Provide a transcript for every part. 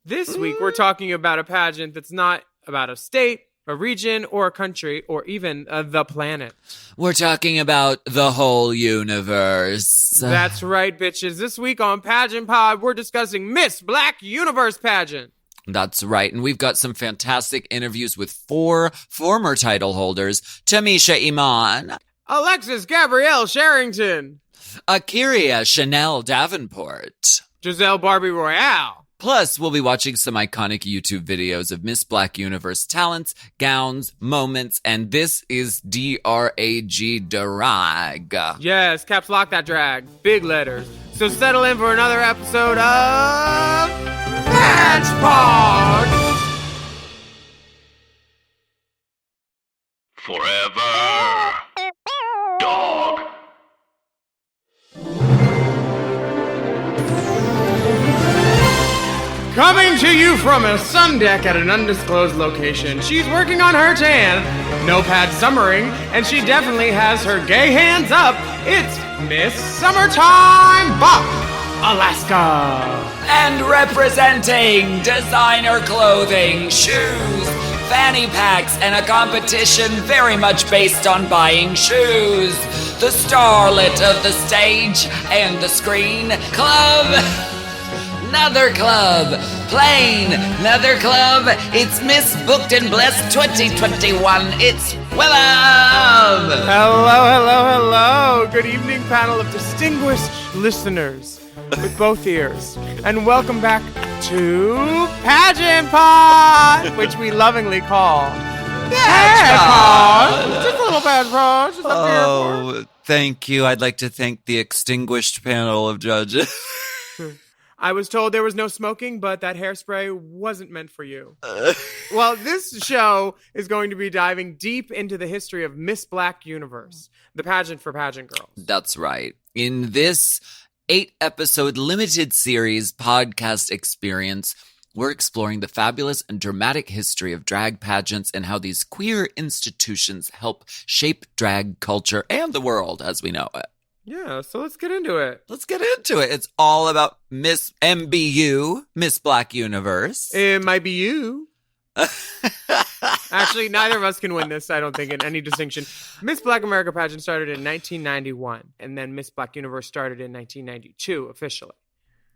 This week, we're talking about a pageant that's not about a state, a region, or a country, or even the planet. We're talking about the whole universe. That's right, bitches. This week on Pageant Pod, we're discussing Miss Black Universe Pageant. That's right. And we've got some fantastic interviews with 4 former title holders. Tamisha Iman. Alexis Gabrielle Sherrington. Chanel Davenport. Jazell Barbie Royale. Plus, we'll be watching some iconic YouTube videos of Miss Black Universe talents, gowns, moments, and this is D-R-A-G, drag. Yes, caps lock that drag. Big letters. So settle in for another episode of Pageant Pod. Forever. Dog. Coming to you from a sun deck at an undisclosed location, she's working on her tan, no pad summering, and she definitely has her gay hands up. It's Miss Summertime Bop, Alaska. And representing designer clothing, shoes, fanny packs, and a competition very much based on buying shoes. The starlet of the stage and the screen, Club Nether Club, Plain Nether Club. It's Miss Booked and Blessed 2021. It's Willam. Hello. Good evening, panel of distinguished listeners with both ears. And welcome back to Pageant Pod, which we lovingly call Pageant Pod. Just a little Pageant Pod. Just up here. Oh, thank you. I'd like to thank the extinguished panel of judges. I was told there was no smoking, but that hairspray wasn't meant for you. Well, this show is going to be diving deep into the history of Miss Black Universe, the pageant for pageant girls. That's right. In this 8-episode limited series podcast experience, we're exploring the fabulous and dramatic history of drag pageants and how these queer institutions help shape drag culture and the world as we know it. Yeah, so let's get into it. It's all about Miss MBU, Miss Black Universe. It might be you. Actually, neither of us can win this, I don't think, in any distinction. Miss Black America pageant started in 1991, and then Miss Black Universe started in 1992, officially.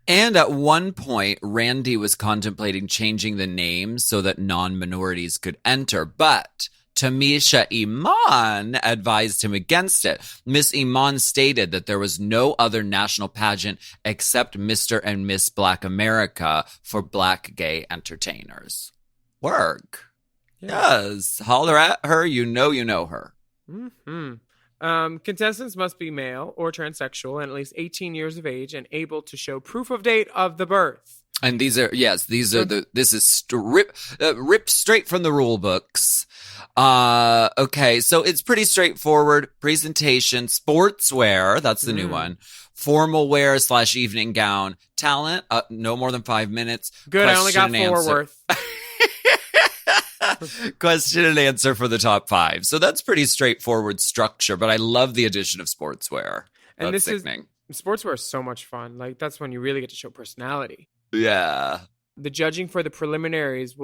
And at one point, Randy was contemplating changing the name so that non-minorities could enter, but Tamisha Iman advised him against it. Miss Iman stated that there was no other national pageant except Mr. and Miss Black America for Black gay entertainers. Work. Yeah. Yes. Holler at her. You know her. Mm-hmm. Contestants must be male or transsexual and at least 18 years of age and able to show proof of date of the birth. And this is ripped straight from the rule books. Okay, so it's pretty straightforward. Presentation, sportswear, that's the new one. Formal wear / evening gown. Talent, no more than 5 minutes. Good, I only got 4 worth. Question and answer for the top 5. So that's pretty straightforward structure, but I love the addition of sportswear. And that's sickening. Sportswear is so much fun. Like, that's when you really get to show personality. Yeah. The judging for the preliminaries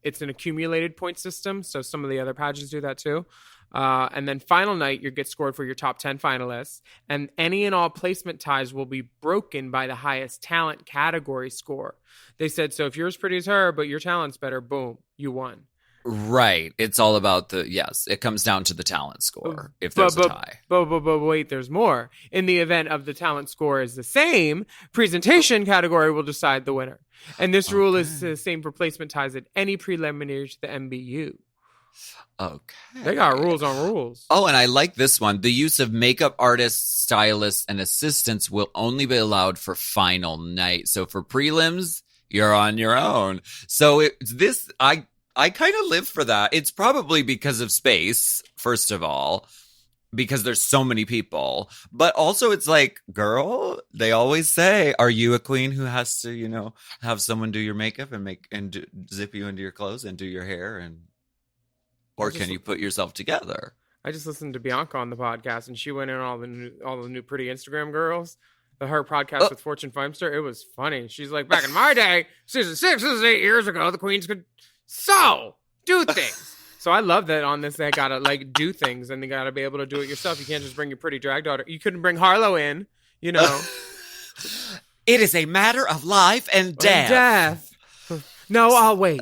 it's an accumulated point system, so some of the other pageants do that too. And then final night, you get scored for your top 10 finalists, and any and all placement ties will be broken by the highest talent category score. They said, so if you're as pretty as her, but your talent's better, boom, you won. Right. It's all about it comes down to the talent score if there's a tie. But wait, there's more. In the event of the talent score is the same, presentation category will decide the winner. And this rule is the same for placement ties at any preliminary to the MBU. Okay. They got rules on rules. Oh, and I like this one. The use of makeup artists, stylists, and assistants will only be allowed for final night. So for prelims, you're on your own. So I kind of live for that. It's probably because of space, first of all, because there's so many people. But also it's like, girl, they always say, are you a queen who has to, have someone do your makeup and zip you into your clothes and do your hair? Or can you put yourself together? I just listened to Bianca on the podcast and she went in on all the new pretty Instagram girls. her podcast with Fortune Feimster. It was funny. She's like, back in my day, season 6, this is 8 years ago, the queens could do things. So I love that on this they gotta like do things and they gotta be able to do it yourself. You can't just bring your pretty drag daughter. You couldn't bring Harlow in, you know. It is a matter of life and death. No, I'll wait.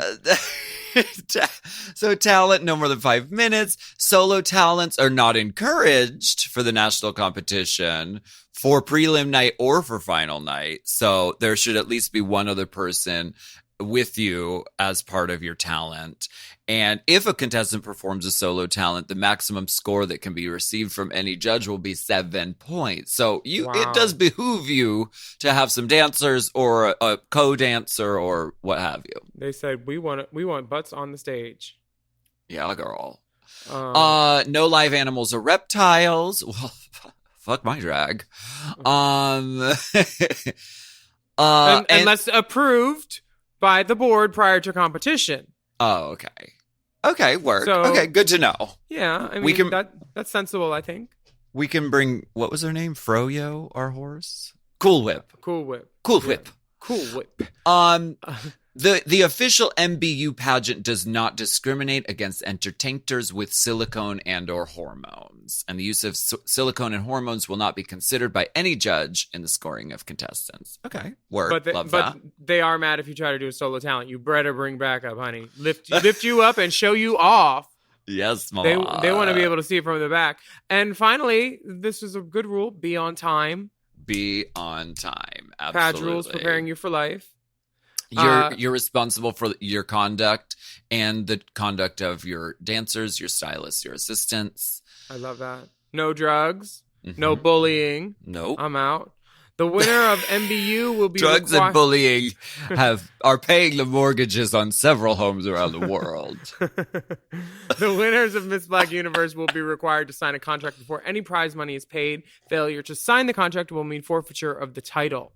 So talent, no more than 5 minutes. Solo talents are not encouraged for the national competition for prelim night or for final night. So there should at least be one other person with you as part of your talent. And if a contestant performs a solo talent, the maximum score that can be received from any judge will be 7 points. So it does behoove you to have some dancers or a co-dancer or what have you. They said we want butts on the stage. Yeah, girl. No live animals or reptiles. Well, fuck my drag. Unless approved by the board prior to competition. Oh, okay. Okay, work. So, okay, good to know. Yeah, I mean, that's sensible, I think. We can bring, what was her name? Froyo, our horse? Cool Whip. Cool Whip. Cool Whip. Yeah. Cool Whip. The official MBU pageant does not discriminate against entertainers with silicone and or hormones. And the use of silicone and hormones will not be considered by any judge in the scoring of contestants. Okay, work. Love that. But they are mad if you try to do a solo talent. You better bring back up, honey. Lift you up and show you off. Yes, mama. They want to be able to see it from the back. And finally, this is a good rule. Be on time. Be on time. Absolutely. Page rules preparing you for life. You're responsible for your conduct and the conduct of your dancers, your stylists, your assistants. I love that. No drugs. Mm-hmm. No bullying. Nope. I'm out. The winner of MBU will be drugs and bullying are paying the mortgages on several homes around the world. The winners of Miss Black Universe will be required to sign a contract before any prize money is paid. Failure to sign the contract will mean forfeiture of the title.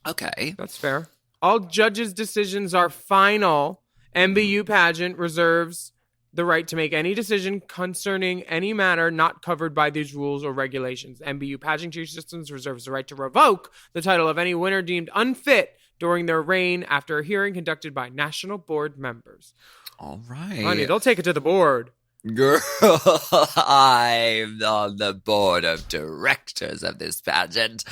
Okay. That's fair. All judges' decisions are final. MBU pageant reserves the right to make any decision concerning any matter not covered by these rules or regulations. MBU pageantry systems reserves the right to revoke the title of any winner deemed unfit during their reign after a hearing conducted by national board members. All right. Honey, they'll take it to the board. Girl, I'm on the board of directors of this pageant.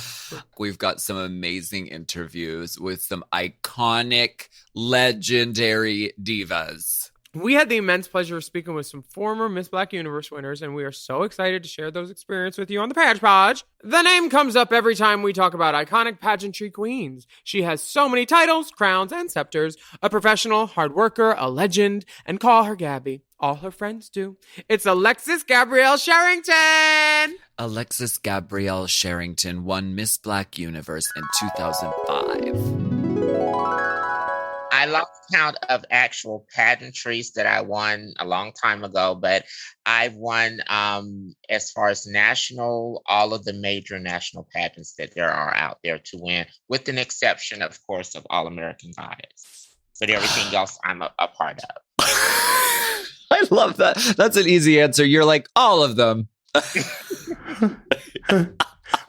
We've got some amazing interviews with some iconic, legendary divas. We had the immense pleasure of speaking with some former Miss Black Universe winners, and we are so excited to share those experiences with you on the Page Podge. The name comes up every time we talk about iconic pageantry queens. She has so many titles, crowns, and scepters. A professional, hard worker, a legend, and call her Gabby. All her friends do. It's Alexis Gabrielle Sherrington! Alexis Gabrielle Sherrington won Miss Black Universe in 2005. I lost count of actual pageantries that I won a long time ago, but I've won, as far as national, all of the major national pageants that there are out there to win, with an exception, of course, of All American Goddess. But everything else I'm a part of. I love that. That's an easy answer. You're like, all of them.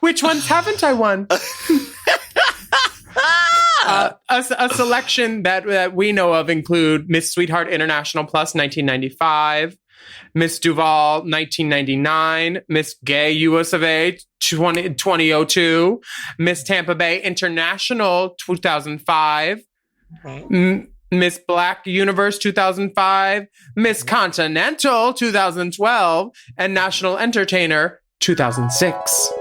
Which ones haven't I won? A selection that we know of include Miss Sweetheart International Plus 1995, Miss Duval 1999, Miss Gay US of A 2002, Miss Tampa Bay International 2005, Miss Black Universe 2005, Miss Continental 2012, and National Entertainer 2006.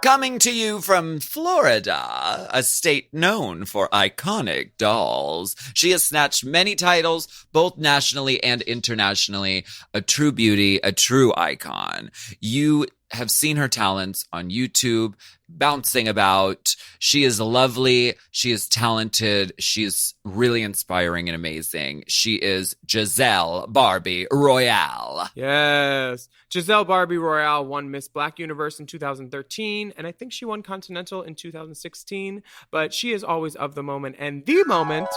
Coming to you from Florida, a state known for iconic dolls. She has snatched many titles, both nationally and internationally. A true beauty, a true icon. You have seen her talents on YouTube, bouncing about. She is lovely. She is talented. She's really inspiring and amazing. She is Jazell Barbie Royale. Yes. Jazell Barbie Royale won Miss Black Universe in 2013, and I think she won Continental in 2016, but she is always of the moment, and the moment,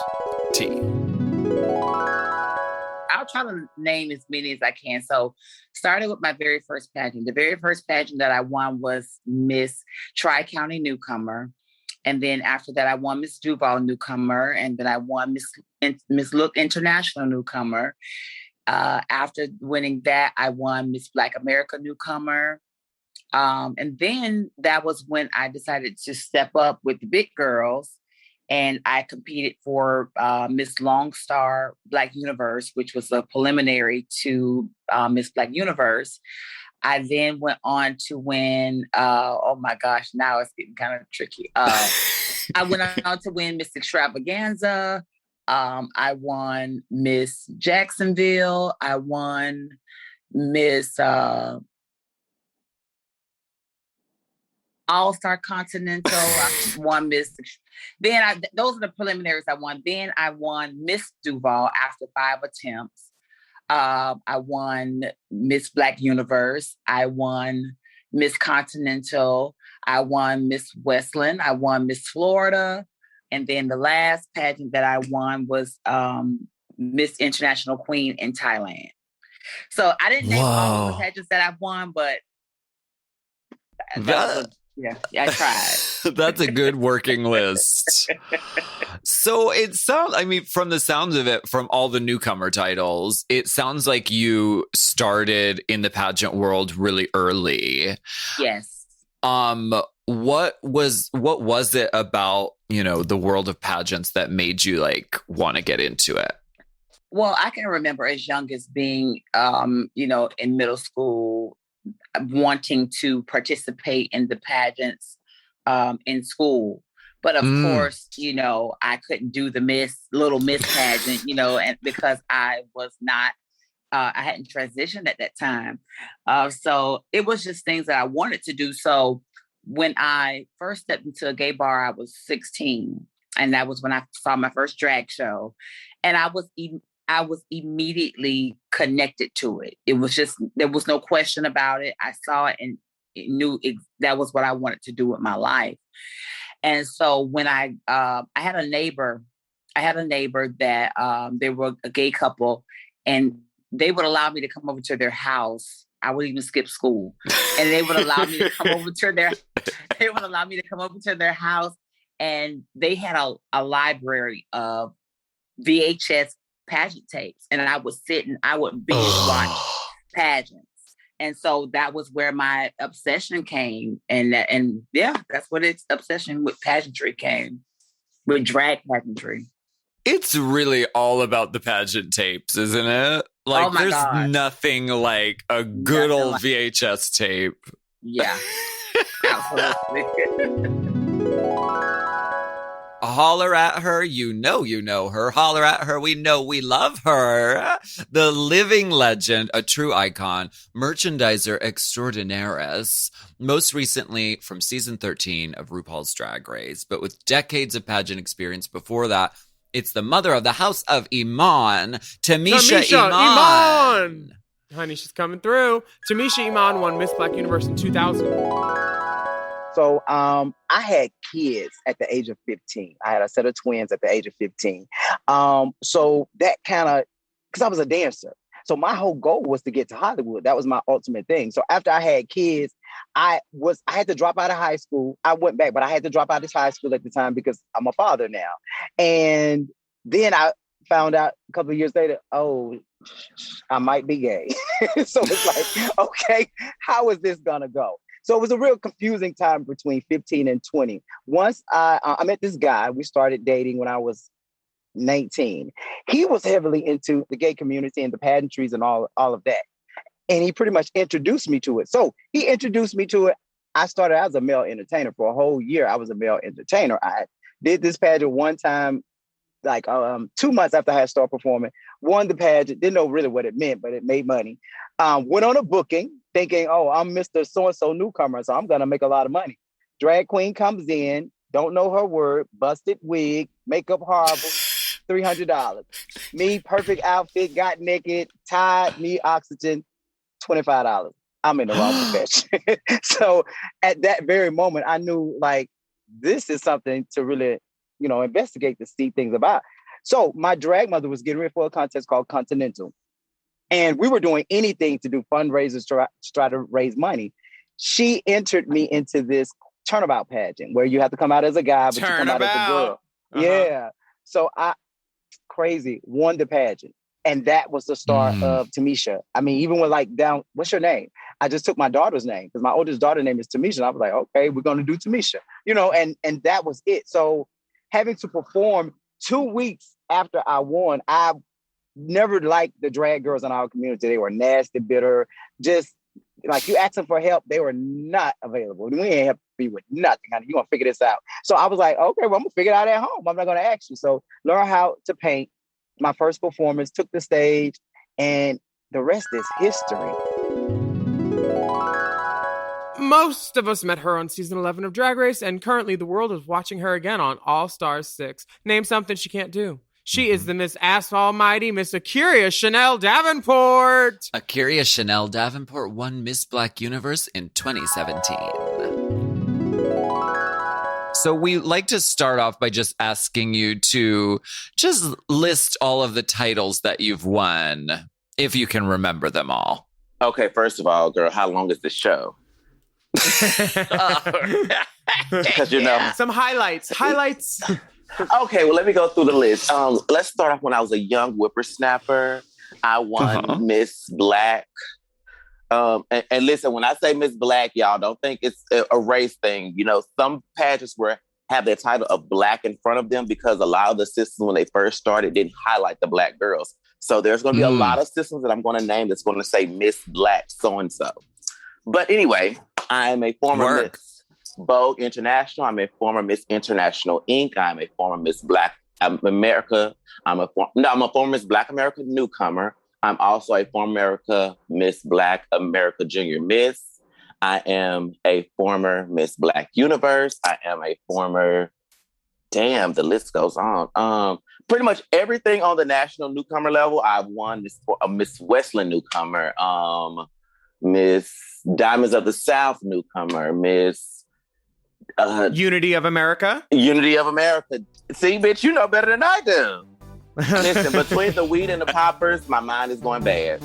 I'll I'll try to name as many as I can. So started with my very first pageant. The very first pageant that I won was Miss Tri-County Newcomer. And then after that, I won Miss Duval Newcomer. And then I won Miss Look International Newcomer. After winning that, I won Miss Black America Newcomer. And then that was when I decided to step up with the big girls. And I competed for Miss Long Star Black Universe, which was a preliminary to Miss Black Universe. I then went on to win, oh my gosh, now it's getting kind of tricky. I went on to win Miss Extravaganza. I won Miss Jacksonville. I won Miss All-Star Continental. I won Miss. Then those are the preliminaries I won. Then I won Miss Duval after 5 attempts. I won Miss Black Universe. I won Miss Continental. I won Miss Westland. I won Miss Florida. And then the last pageant that I won was Miss International Queen in Thailand. So I didn't name all of the pageants that I've won, but yeah, I tried. That's a good working list. So it sounds, I mean, from the sounds of it, from all the newcomer titles, it sounds like you started in the pageant world really early. Yes. What was it about, the world of pageants that made you want to get into it? Well, I can remember as young as being, in middle school, wanting to participate in the pageants in school. But of course, I couldn't do the Little Miss pageant, and because I was not, I hadn't transitioned at that time. So it was just things that I wanted to do. So when I first stepped into a gay bar, I was 16. And that was when I saw my first drag show. And I was immediately connected to it. It was just, there was no question about it. I saw it and knew that was what I wanted to do with my life. And so when I had a neighbor that they were a gay couple, and they would allow me to come over to their house. I would even skip school, and they would allow me to come over to their house, and they had a library of VHS pageant tapes, and I would sit and I would binge watch pageants. And so that was where my obsession came. And that's what its obsession with pageantry came, with drag pageantry. It's really all about the pageant tapes, isn't it? There's nothing like a good old VHS tape. Yeah. Absolutely. Holler at her, you know her. Holler at her, we know we love her. The living legend, a true icon, merchandiser extraordinaris, most recently from season 13 of RuPaul's Drag Race, but with decades of pageant experience before that. It's the mother of the House of Iman, Tamisha Iman. Honey, she's coming through. Tamisha Iman won Miss Black Universe in 2000. So I had kids at the age of 15. I had a set of twins at the age of 15. So that kind of, because I was a dancer. So my whole goal was to get to Hollywood. That was my ultimate thing. So after I had kids, I had to drop out of high school. I went back, but I had to drop out of high school at the time because I'm a father now. And then I found out a couple of years later, I might be gay. So it's like, okay, how is this gonna go? So it was a real confusing time between 15 and 20. Once I met this guy, we started dating when I was 19. He was heavily into the gay community and the pageantries and all of that. And he pretty much introduced me to it. So he introduced me to it. I started as a male entertainer. For a whole year, I was a male entertainer. I did this pageant one time, 2 months after I had started performing, won the pageant, didn't know really what it meant, but it made money. Went on a booking thinking, I'm Mr. So-and-so newcomer, so I'm going to make a lot of money. Drag queen comes in, don't know her word, busted wig, makeup horrible, $300. Me, perfect outfit, got naked, tied, need oxygen, $25. I'm in the wrong profession. So at that very moment, I knew this is something to really, investigate to see things about. So my drag mother was getting ready for a contest called Continental. And we were doing anything to do fundraisers to try to raise money. She entered me into this turnabout pageant where you have to come out as a guy, but you come out as a girl. Yeah. So crazy, won the pageant. And that was the start of Tamisha. I mean, even when like down, what's your name? I just took my daughter's name because my oldest daughter's name is Tamisha. And I was like, okay, we're going to do Tamisha, you know, and that was it. So having to perform 2 weeks after I won, I never liked the drag girls in our community. They were nasty, bitter, just like you asking for help. They were not available. We ain't happy with nothing. Honey. You gonna figure this out. So I was like, okay, well, I'm gonna figure it out at home. I'm not gonna ask you. So learn how to paint. My first performance, took the stage, and the rest is history. Most of us met her on season 11 of Drag Race, and currently the world is watching her again on All Stars 6. Name something she can't do. She is the Miss Ass Almighty, Miss Akira Chanel Davenport. Akira Chanel Davenport won Miss Black Universe in 2017. So we like to start off by just asking you to just list all of the titles that you've won, if you can remember them all. Okay, first of all, girl, how long is the show? Because, you know. Some highlights. Okay, well, let me go through the list. Let's start off when I was a young whippersnapper. I won Miss Black. And listen, when I say Miss Black, y'all don't think it's a race thing. You know, some pageants have their title of Black in front of them because a lot of the systems when they first started didn't highlight the Black girls. So there's going to be a lot of systems that I'm going to name that's going to say Miss Black so-and-so. But anyway, I'm a former Miss Vogue International. I'm a former Miss International Inc. I'm a former Miss Black America. I'm a former Miss Black America newcomer. I'm also a former Miss Black America Junior Miss. I am a former Miss Black Universe. I am a former, the list goes on. Pretty much everything on the national newcomer level, I've won. A Miss Westland newcomer, Miss Diamonds of the South newcomer, Miss Unity of America. Unity of America. See, bitch, you know better than I do. Listen, between the weed and the poppers, my mind is going bad.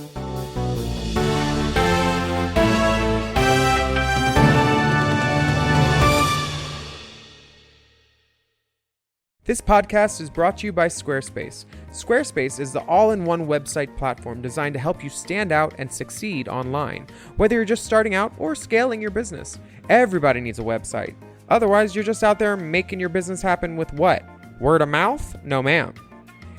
This podcast is brought to you by Squarespace. Squarespace is the all-in-one website platform designed to help you stand out and succeed online. Whether you're just starting out or scaling your business, everybody needs a website. Otherwise, you're just out there making your business happen with what? Word of mouth? No, ma'am.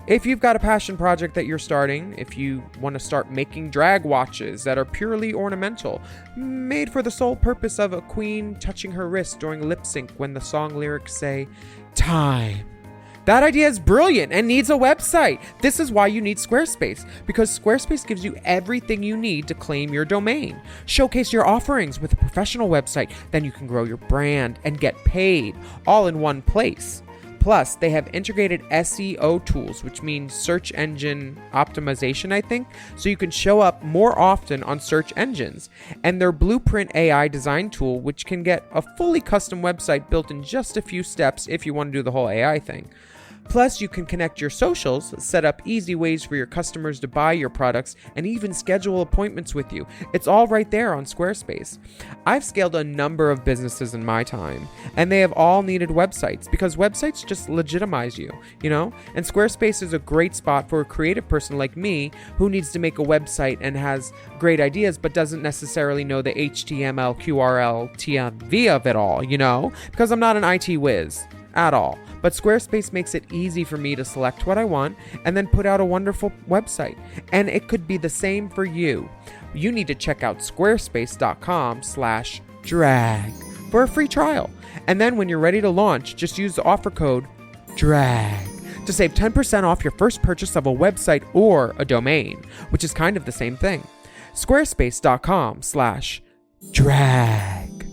If you've got a passion project that you're starting, if you want to start making drag watches that are purely ornamental, made for the sole purpose of a queen touching her wrist during lip sync when the song lyrics say, time. That idea is brilliant and needs a website. This is why you need Squarespace, because Squarespace gives you everything you need to claim your domain. Showcase your offerings with a professional website, then you can grow your brand and get paid all in one place. Plus, they have integrated SEO tools, which means search engine optimization, I think, so you can show up more often on search engines. And their Blueprint AI design tool, which can get a fully custom website built in just a few steps if you want to do the whole AI thing. Plus, you can connect your socials, set up easy ways for your customers to buy your products, and even schedule appointments with you. It's all right there on Squarespace. I've scaled a number of businesses in my time, and they have all needed websites because websites just legitimize you, you know? And Squarespace is a great spot for a creative person like me who needs to make a website and has great ideas but doesn't necessarily know the HTML, QRL, TMV of it all, you know? Because I'm not an IT whiz at all. But Squarespace makes it easy for me to select what I want and then put out a wonderful website. And it could be the same for you. You need to check out squarespace.com/drag for a free trial. And then when you're ready to launch, just use the offer code DRAG to save 10% off your first purchase of a website or a domain, which is kind of the same thing. Squarespace.com/drag.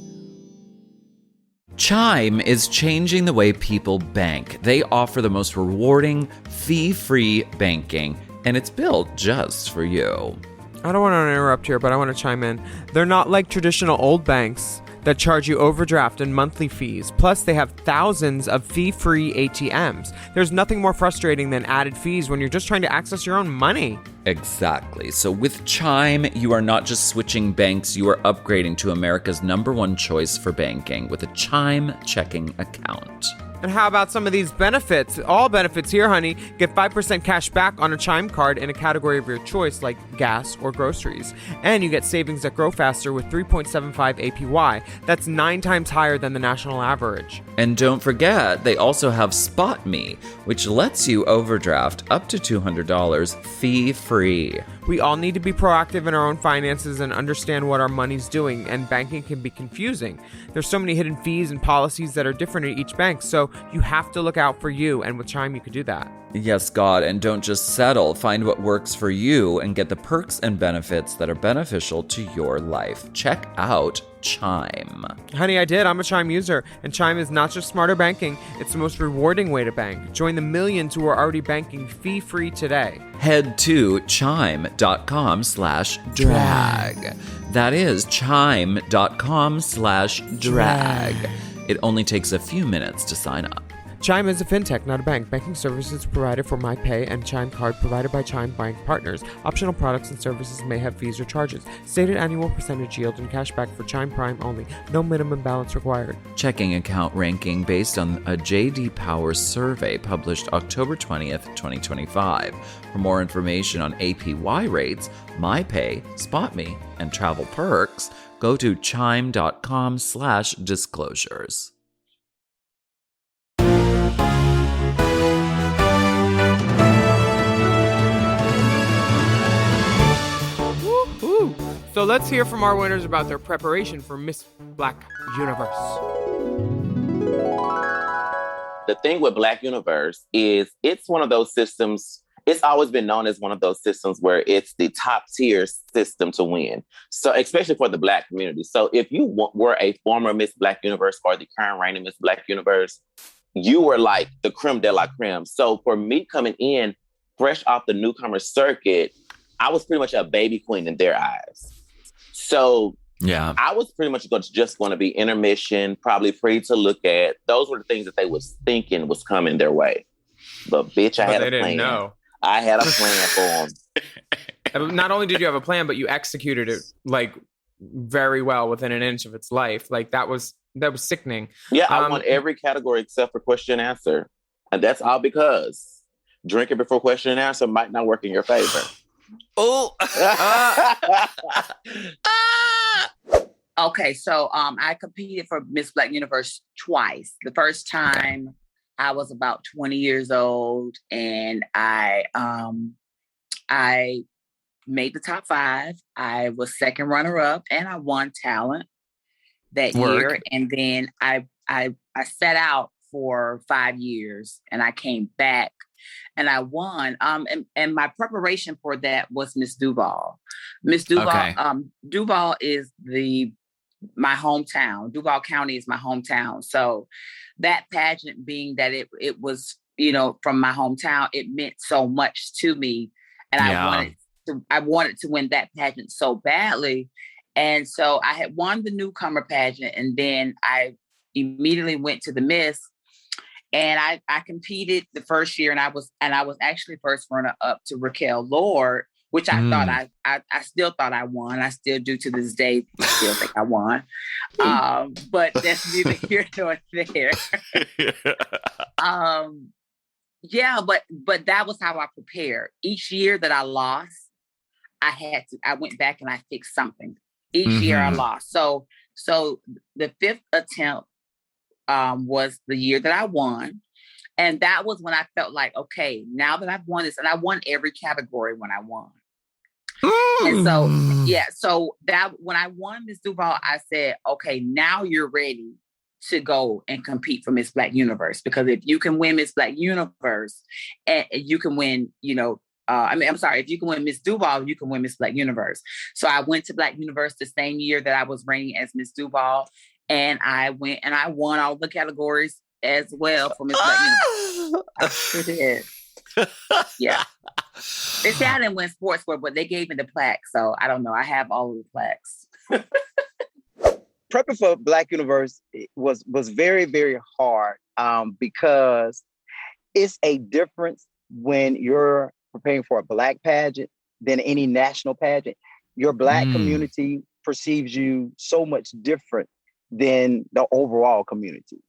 Chime is changing the way people bank. They offer the most rewarding, fee-free banking, and it's built just for you. I don't want to interrupt here, but I want to chime in. They're not like traditional old banks. that charge you overdraft and monthly fees. Plus, they have thousands of fee-free ATMs. There's nothing more frustrating than added fees when you're just trying to access your own money. Exactly. So with Chime, you are not just switching banks, you are upgrading to America's #1 choice for banking with a Chime checking account. And how about some of these benefits? All benefits here, honey. Get 5% cash back on a Chime card in a category of your choice, like gas or groceries. And you get savings that grow faster with 3.75 APY. That's 9 times higher than the national average. And don't forget, they also have Spot Me, which lets you overdraft up to $200 fee-free. We all need to be proactive in our own finances and understand what our money's doing, and banking can be confusing. There's so many hidden fees and policies that are different at each bank, so you have to look out for you, and with Chime you could do that. Yes, God, and don't just settle. Find what works for you and get the perks and benefits that are beneficial to your life. Check out Chime. Honey, I did. I'm a Chime user, and Chime is not just smarter banking, it's the most rewarding way to bank. Join the millions who are already banking fee-free today. Head to chime.com/drag. That is chime.com/drag. It only takes a few minutes to sign up. Chime is a fintech, not a bank. Banking services provided for MyPay and Chime Card provided by Chime Bank Partners. Optional products and services may have fees or charges. Stated annual percentage yield and cashback for Chime Prime only. No minimum balance required. Checking account ranking based on a J.D. Power survey published October 20th, 2025. For more information on APY rates, MyPay, SpotMe, and travel perks, go to chime.com/disclosures. So let's hear from our winners about their preparation for Miss Black Universe. The thing with Black Universe is it's one of those systems, it's always been known as one of those systems where it's the top tier system to win. So especially for the Black community. So if you were a former Miss Black Universe or the current reigning Miss Black Universe, you were like the creme de la creme. So for me coming in fresh off the newcomer circuit, I was pretty much a baby queen in their eyes. So yeah, I was pretty much just going to be intermission, probably free to look at. Those were the things that they was thinking was coming their way. But bitch, I had a plan. Didn't know. I had a plan for them. Not only did you have a plan, but you executed it like very well within an inch of its life. Like that was sickening. Yeah, I won every category except for question and answer. And that's all because drinking before question and answer might not work in your favor. Oh. Okay, so I competed for Miss Black Universe twice. The first time I was about 20 years old, and I made the top 5. I was second runner up, and I won talent that year. And then I set out for 5 years, and I came back. And I won. And my preparation for that was Miss Duval. Miss Duval, okay. Duval is my hometown. Duval County is my hometown. So that pageant, being that it was, from my hometown, it meant so much to me. And I wanted to win that pageant so badly. And so I had won the newcomer pageant, and then I immediately went to the Miss. And I competed the first year, and I was actually first runner up to Raquel Lord, which I thought I still thought I won. I still do to this day. Still think I won. But that's neither here nor there. Yeah, but that was how I prepared. Each year that I lost, I went back and I fixed something. Each year I lost. So the 5th attempt was the year that I won. And that was when I felt like, okay, now that I've won this, and I won every category when I won. And so, so that when I won Miss Duval, I said, okay, now you're ready to go and compete for Miss Black Universe. Because if you can win Miss Black Universe, and you can win, if you can win Miss Duval, you can win Miss Black Universe. So I went to Black Universe the same year that I was reigning as Miss Duval. And I went and I won all the categories as well for Miss Black Universe. I sure did. Yeah. They say I didn't win sportswear, but they gave me the plaque. So I don't know. I have all of the plaques. prepping for Black Universe was very, very hard because it's a difference when you're preparing for a Black pageant than any national pageant. Your Black community perceives you so much different than the overall community.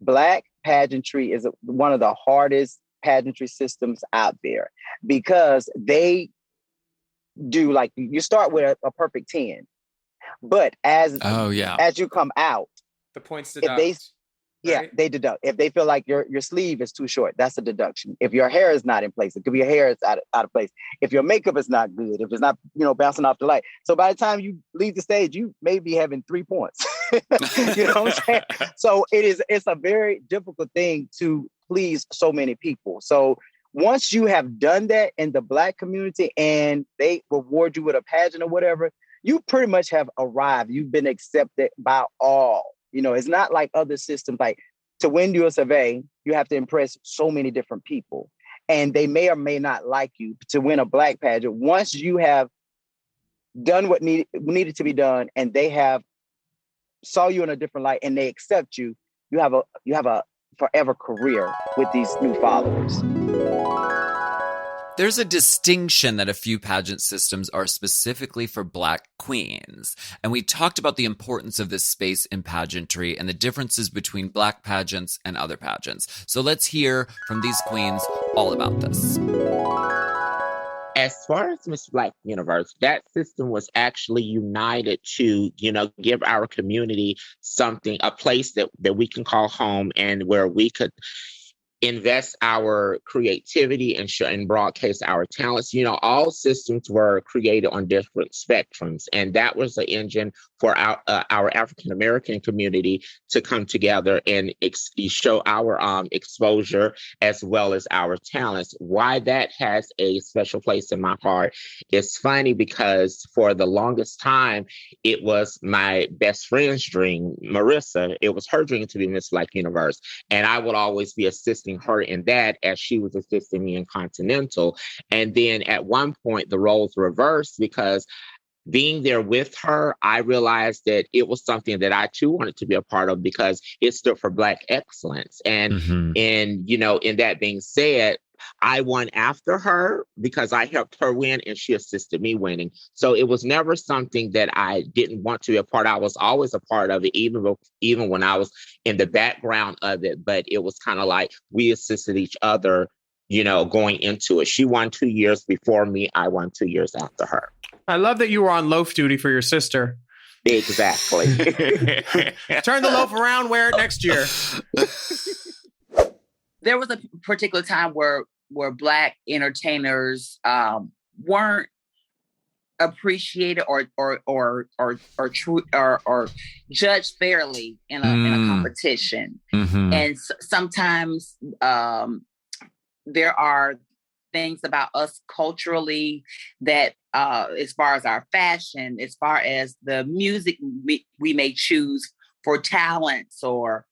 Black pageantry is one of the hardest pageantry systems out there because they do, like, you start with a perfect 10, but as you come out, the points deduct. They deduct. If they feel like your sleeve is too short, that's a deduction. If your hair is not in place, it could be your hair is out of place. If your makeup is not good, if it's not, bouncing off the light. So by the time you leave the stage, you may be having 3 points. You know what I'm saying? So it's a very difficult thing to please so many people. So once you have done that in the Black community and they reward you with a pageant or whatever, you pretty much have arrived. You've been accepted by all. It's not like other systems. Like, to win USA, you have to impress so many different people, and they may or may not like you. To win a Black pageant, once you have done what needed to be done, and they have saw you in a different light, and they accept you, you have a forever career with these new followers. There's a distinction that a few pageant systems are specifically for Black queens. And we talked about the importance of this space in pageantry and the differences between Black pageants and other pageants. So let's hear from these queens all about this. As far as Miss Black Universe, that system was actually united to, give our community a place that we can call home, and where we could invest our creativity and broadcast our talents. All systems were created on different spectrums, and that was the engine for our African-American community to come together and show our exposure as well as our talents. Why that has a special place in my heart is funny, because for the longest time, it was my best friend's dream, Marissa. It was her dream to be Miss Black Universe, and I would always be assisting her in that as she was assisting me in Continental. And then at one point, the roles reversed, because being there with her, I realized that it was something that I too wanted to be a part of, because it stood for Black excellence. And in that being said, I won after her because I helped her win and she assisted me winning. So it was never something that I didn't want to be a part of. I was always a part of it, even when I was in the background of it. But it was kind of like we assisted each other, going into it. She won 2 years before me. I won 2 years after her. I love that you were on loaf duty for your sister. Exactly. Turn the loaf around, wear it next year. There was a particular time where Black entertainers weren't appreciated or judged fairly in a competition. And sometimes there are things about us culturally that as far as our fashion, as far as the music we may choose for talents, or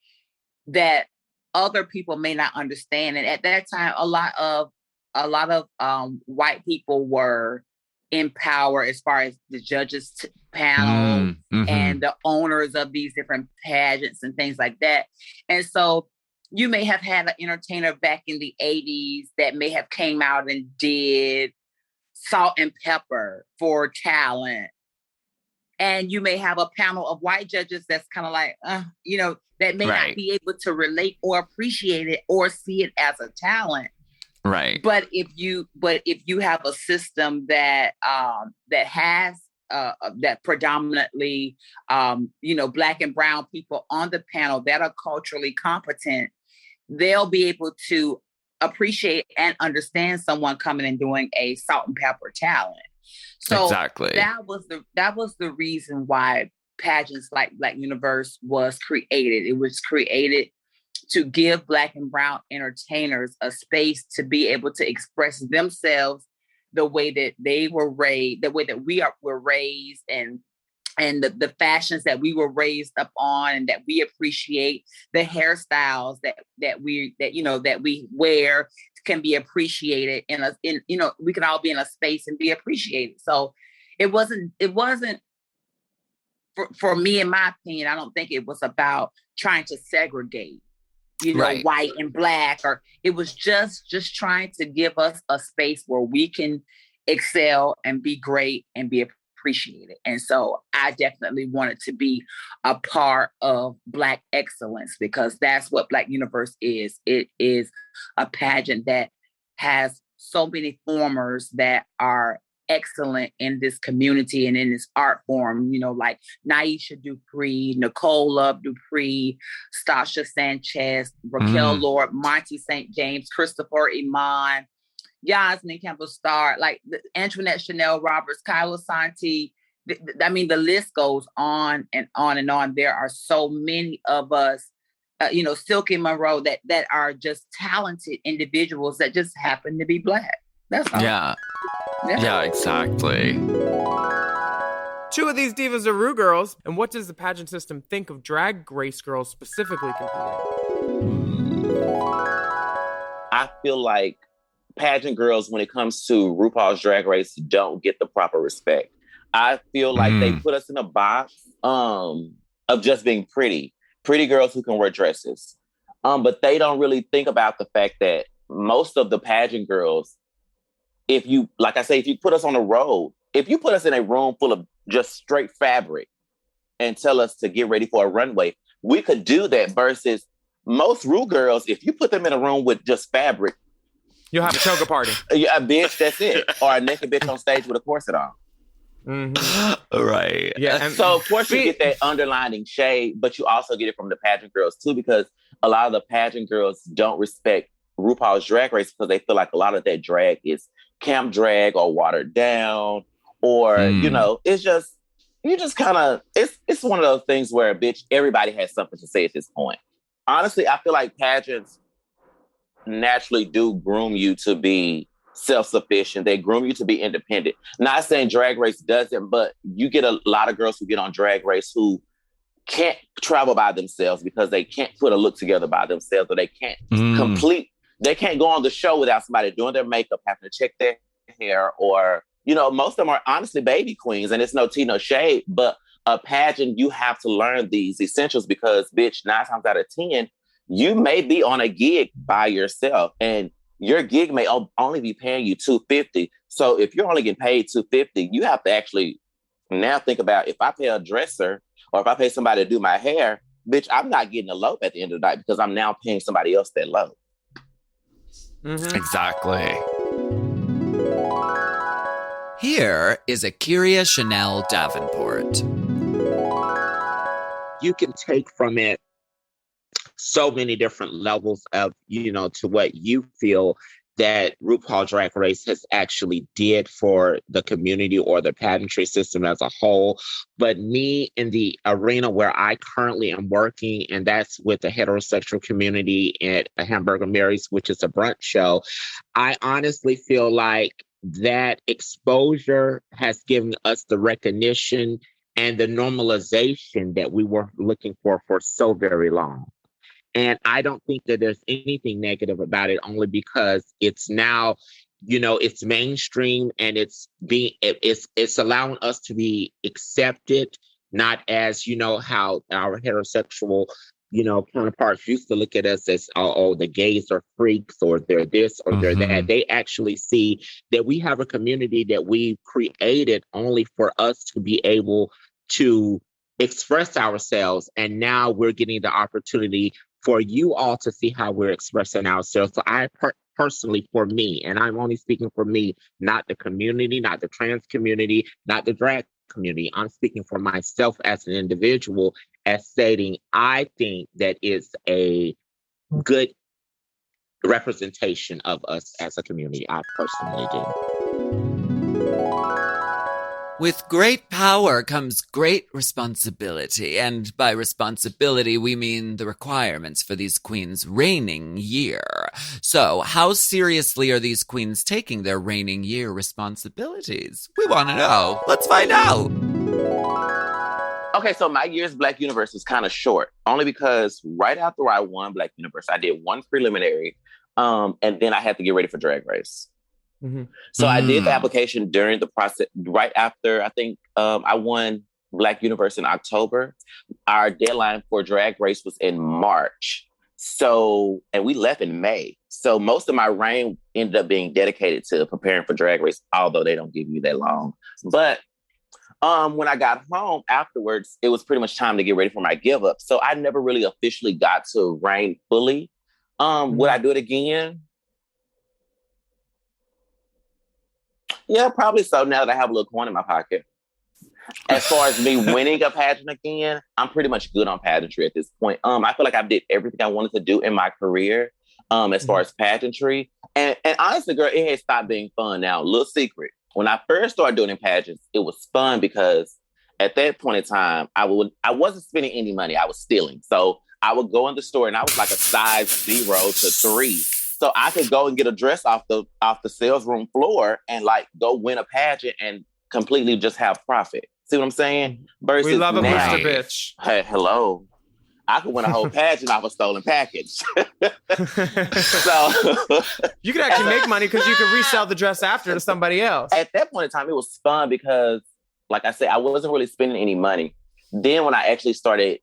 that other people may not understand. And at that time, a lot of white people were in power as far as the judges panel and the owners of these different pageants and things like that. And so you may have had an entertainer back in the 80s that may have came out and did Salt and Pepper for talent. And you may have a panel of white judges that's kind of like, that may not be able to relate or appreciate it or see it as a talent. Right. But if you have a system that has that predominantly Black and brown people on the panel that are culturally competent, they'll be able to appreciate and understand someone coming and doing a Salt and Pepper talent. So exactly. that was the reason why pageants like Black Universe was created. It was created to give Black and brown entertainers a space to be able to express themselves the way that they were raised, the way that were raised, and the fashions that we were raised up on, and that we appreciate, the hairstyles that we wear can be appreciated we can all be in a space and be appreciated. So it wasn't for me, in my opinion, I don't think it was about trying to segregate, you know, Right. white and black, or it was just trying to give us a space where we can excel and be great and be appreciated. And so I definitely wanted to be a part of Black excellence, because that's what Black Universe is. It is a pageant that has so many performers that are excellent in this community and in this art form, you know, like Naisha Dupree, Nicola Dupree, Stasha Sanchez, Raquel Lord, Monty St. James, Christopher Iman, Yasmin Campbell Starr, like Antoinette Chanel Roberts, Kyla Santi. I mean, the list goes on and on and on. There are so many of us, you know, Silky Monroe, that are just talented individuals that just happen to be Black. That's all. Yeah, exactly. Two of these divas are Rue girls. And what does the pageant system think of drag race girls specifically competing? I feel like pageant girls, when it comes to RuPaul's Drag Race, don't get the proper respect. I feel like they put us in a box of just being pretty girls who can wear dresses. But they don't really think about the fact that most of the pageant girls, if you put us on the road, if you put us in a room full of just straight fabric and tell us to get ready for a runway, we could do that. Versus most Ru girls, if you put them in a room with just fabric, you'll have a toga party. Yeah, a bitch, that's it. Or a naked bitch on stage with a corset on. Right. Yeah. And so of course you get that underlining shade, but you also get it from the pageant girls too, because a lot of the pageant girls don't respect RuPaul's Drag Race because they feel like a lot of that drag is camp drag or watered down, or you know, it's just kind of it's one of those things where, bitch, everybody has something to say at this point. Honestly, I feel like pageants naturally do groom you to be self-sufficient. They groom you to be independent. Not saying Drag Race doesn't, but you get a lot of girls who get on Drag Race who can't travel by themselves because they can't put a look together by themselves, or they can't they can't go on the show without somebody doing their makeup, having to check their hair, or, you know, most of them are honestly baby queens, and it's no tea, no shade, but a pageant, you have to learn these essentials because, bitch, 9 times out of 10, you may be on a gig by yourself, and your gig may only be paying you $250. So if you're only getting paid $250, you have to actually now think about, if I pay a dresser or if I pay somebody to do my hair, bitch, I'm not getting a loaf at the end of the night because I'm now paying somebody else that loaf. Exactly. Here is Akira Chanel Davenport. You can take from it so many different levels of, you know, to what you feel that RuPaul Drag Race has actually did for the community or the pageantry system as a whole. But me, in the arena where I currently am working, and that's with the heterosexual community at Hamburger Mary's, which is a brunch show, I honestly feel like that exposure has given us the recognition and the normalization that we were looking for so very long. And I don't think that there's anything negative about it, only because it's now, you know, it's mainstream, and it's allowing us to be accepted, not as, you know, how our heterosexual, you know, counterparts used to look at us as, oh, the gays are freaks, or they're this, or they're that. They actually see that we have a community that we created only for us to be able to express ourselves. And now we're getting the opportunity for you all to see how we're expressing ourselves. So I personally, for me, and I'm only speaking for me, not the community, not the trans community, not the drag community. I'm speaking for myself as an individual, as stating, I think that is a good representation of us as a community. I personally do. With great power comes great responsibility, and by responsibility we mean the requirements for these queens' reigning year. So, how seriously are these queens taking their reigning year responsibilities? We want to know. Let's find out. Okay, so my year's Black Universe is kind of short, only because right after I won Black Universe, I did one preliminary, and then I had to get ready for Drag Race. So I did the application during the process, right after, I think I won Black Universe in October. Our deadline for Drag Race was in March. So, and we left in May. So most of my reign ended up being dedicated to preparing for Drag Race, although they don't give you that long. But when I got home afterwards, it was pretty much time to get ready for my give up. So I never really officially got to reign fully. Would I do it again? Yeah, probably so, now that I have a little coin in my pocket. As far as me winning a pageant again, I'm pretty much good on pageantry at this point. I feel like I did everything I wanted to do in my career as far as pageantry. And honestly, girl, it has stopped being fun now. Little secret. When I first started doing pageants, it was fun because at that point in time, I wasn't spending any money. I was stealing. So I would go in the store and I was like a size 0 to 3. So I could go and get a dress off the sales room floor and like go win a pageant and completely just have profit. See what I'm saying? Versus we love a now, Mr. Bitch. Hey, hello. I could win a whole pageant off a stolen package. So you could actually make money because you could resell the dress after to somebody else. At that point in time, it was fun because, like I said, I wasn't really spending any money. Then when I actually started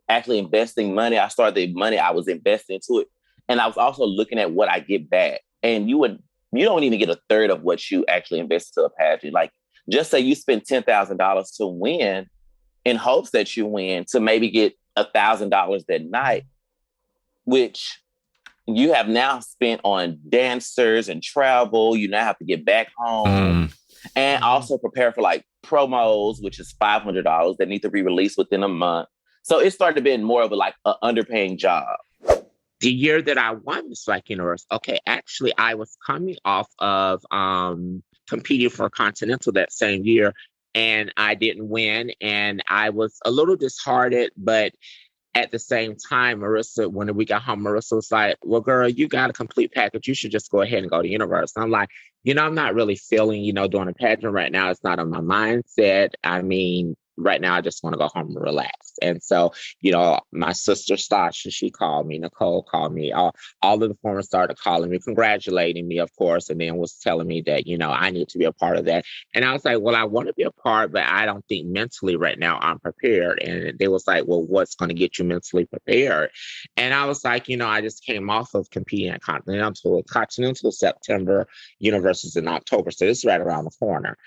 investing money, I started the money I was investing into it. And I was also looking at what I get back. And you don't even get a third of what you actually invest into a pageant. Like, just say you spend $10,000 to win in hopes that you win to maybe get $1,000 that night, which you have now spent on dancers and travel. You now have to get back home and also prepare for like promos, which is $500 that need to be released within a month. So it started being more of an underpaying job. The year that I won Miss Black Universe, okay, actually I was coming off of competing for Continental that same year, and I didn't win, and I was a little disheartened, but at the same time, Marissa, when we got home, Marissa was like, well, girl, you got a complete package. You should just go ahead and go to Universe. And I'm like, I'm not really feeling, doing a pageant right now. It's not on my mindset. I mean, right now, I just want to go home and relax. And so, my sister Stasha, she called me, Nicole called me, all of the performers started calling me, congratulating me, of course, and then was telling me that, I need to be a part of that. And I was like, well, I want to be a part, but I don't think mentally right now I'm prepared. And they was like, well, what's going to get you mentally prepared? And I was like, I just came off of competing at Continental September, Universe is in October. So this is right around the corner.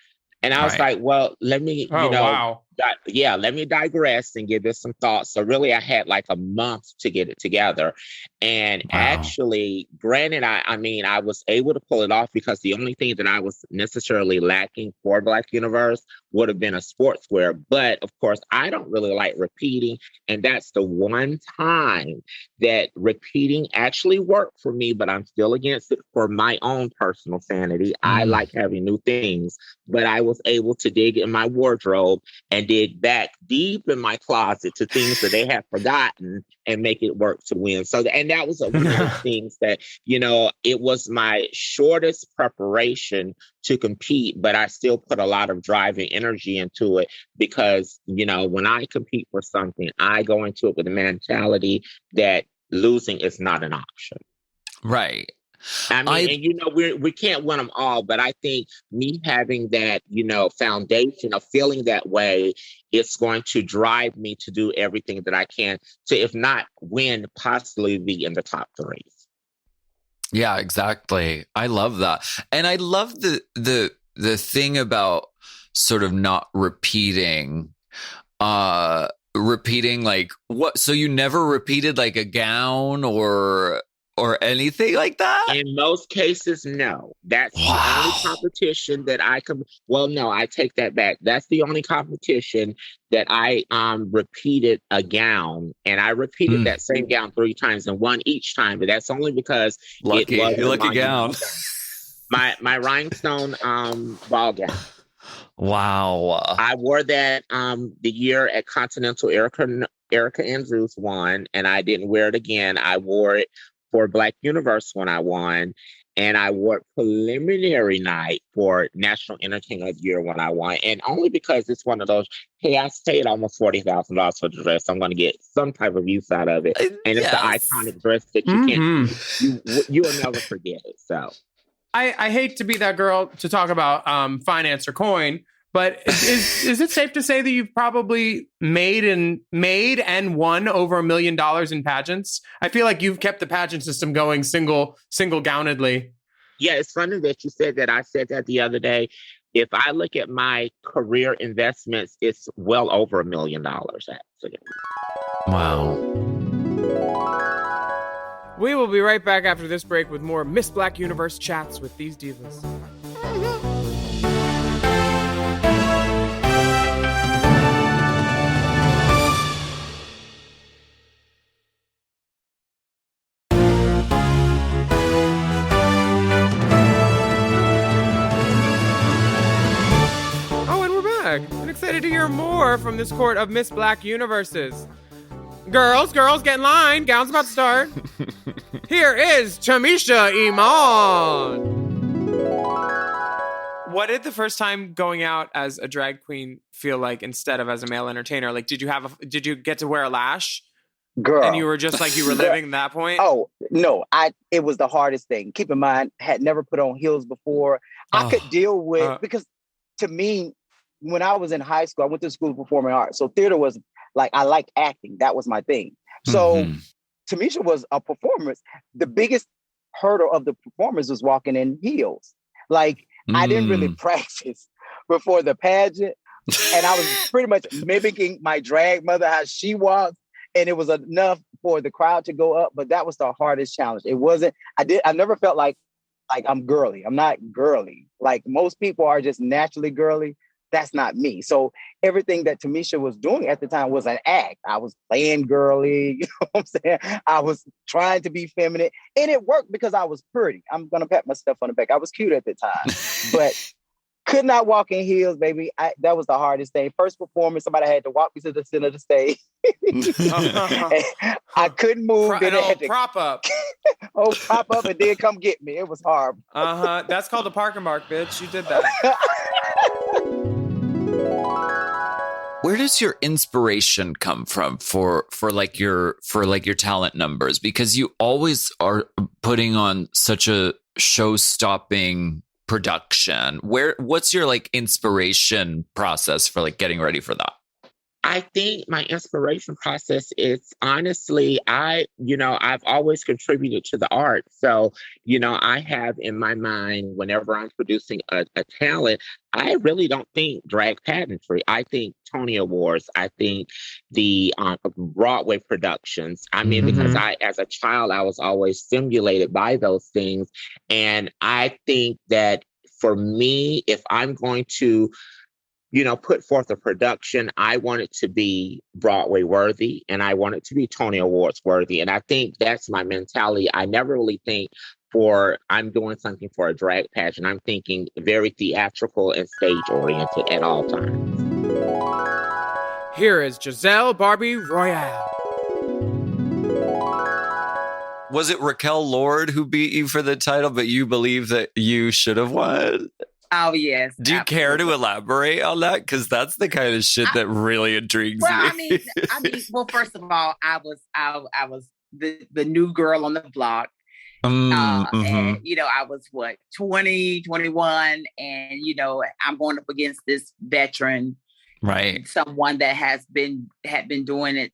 And I was like, well, let me, let me digress and give this some thought. So really, I had like a month to get it together. And actually, granted, I was able to pull it off because the only thing that I was necessarily lacking for Black Universe would have been a sportswear. But of course, I don't really like repeating. And that's the one time that repeating actually worked for me, but I'm still against it for my own personal sanity. I like having new things, but I was able to dig in my wardrobe and dig back deep in my closet to things that they have forgotten and make it work to win. So, and that was one of the things that, it was my shortest preparation to compete, but I still put a lot of drive and energy into it because, when I compete for something, I go into it with a mentality that losing is not an option. Right. I mean, we can't win them all, but I think me having that, foundation of feeling that way, it's going to drive me to do everything that I can to, if not win, possibly be in the top 3. Yeah, exactly. I love that. And I love the thing about sort of not repeating like what, so you never repeated like a gown or anything like that? In most cases, no. That's the only competition that I can. Well, no, I take that back. That's the only competition that I repeated a gown, and I repeated that same gown 3 times and won each time. But that's only because lucky gown. my rhinestone ball gown. Wow. I wore that the year at Continental. Erica Andrews won, and I didn't wear it again. I wore it for Black Universe when I won, and I wore it preliminary night for National Entertainer of the Year when I won, and only because it's one of those, hey, I paid almost $40,000 for the dress. I'm going to get some type of use out of it, and it's the iconic dress that you can't, you will never forget it. So, I hate to be that girl to talk about finance or coin, But is it safe to say that you've probably made and won over $1 million in pageants? I feel like you've kept the pageant system going single gownedly. Yeah, it's funny that you said that. I said that the other day. If I look at my career investments, it's well over $1 million. Actually. Wow. We will be right back after this break with more Miss Black Universe chats with these divas. I'm excited to hear more from this court of Miss Black Universes. Girls, get in line. Gown's about to start. Here is Tamisha Iman. What did the first time going out as a drag queen feel like instead of as a male entertainer? Like, did you get to wear a lash? Girl. And you were just like you were living that point? Oh, no. It was the hardest thing. Keep in mind, had never put on heels before. I could deal with, because to me, when I was in high school, I went to school of performing arts. So theater was like, I liked acting. That was my thing. So Tamisha was a performance. The biggest hurdle of the performance was walking in heels. Like, I didn't really practice before the pageant. And I was pretty much mimicking my drag mother, how she walks. And it was enough for the crowd to go up. But that was the hardest challenge. It wasn't, I never felt like I'm girly. I'm not girly. Like most people are just naturally girly. That's not me. So everything that Tamisha was doing at the time was an act. I was playing girly, you know what I'm saying? I was trying to be feminine, and it worked because I was pretty. I'm going to pat myself on the back. I was cute at the time, but could not walk in heels, baby. That was the hardest thing. First performance, somebody had to walk me to the center of the stage. I couldn't move. Prop up. Prop up and then come get me. It was horrible. That's called a park and mark, bitch. You did that. Where does your inspiration come from for your talent numbers? Because you always are putting on such a show-stopping production. What's your inspiration process for getting ready for that? I think my inspiration process is honestly, I've always contributed to the art. So, I have in my mind, whenever I'm producing a talent, I really don't think drag pageantry. I think Tony Awards. I think the Broadway productions. I mean, because as a child, I was always stimulated by those things. And I think that for me, if I'm going to put forth a production, I want it to be Broadway worthy and I want it to be Tony Awards worthy. And I think that's my mentality. I never really think I'm doing something for a drag pageant. I'm thinking very theatrical and stage oriented at all times. Here is Jazell Barbie Royale. Was it Raquel Lord who beat you for the title, but you believe that you should have won? Oh, yes. Do you care to elaborate on that? Because that's the kind of shit that really intrigues me. I mean, well, first of all, I was the new girl on the block. And, I was 20, 21. And, I'm going up against this veteran. Right. Someone that had been doing it,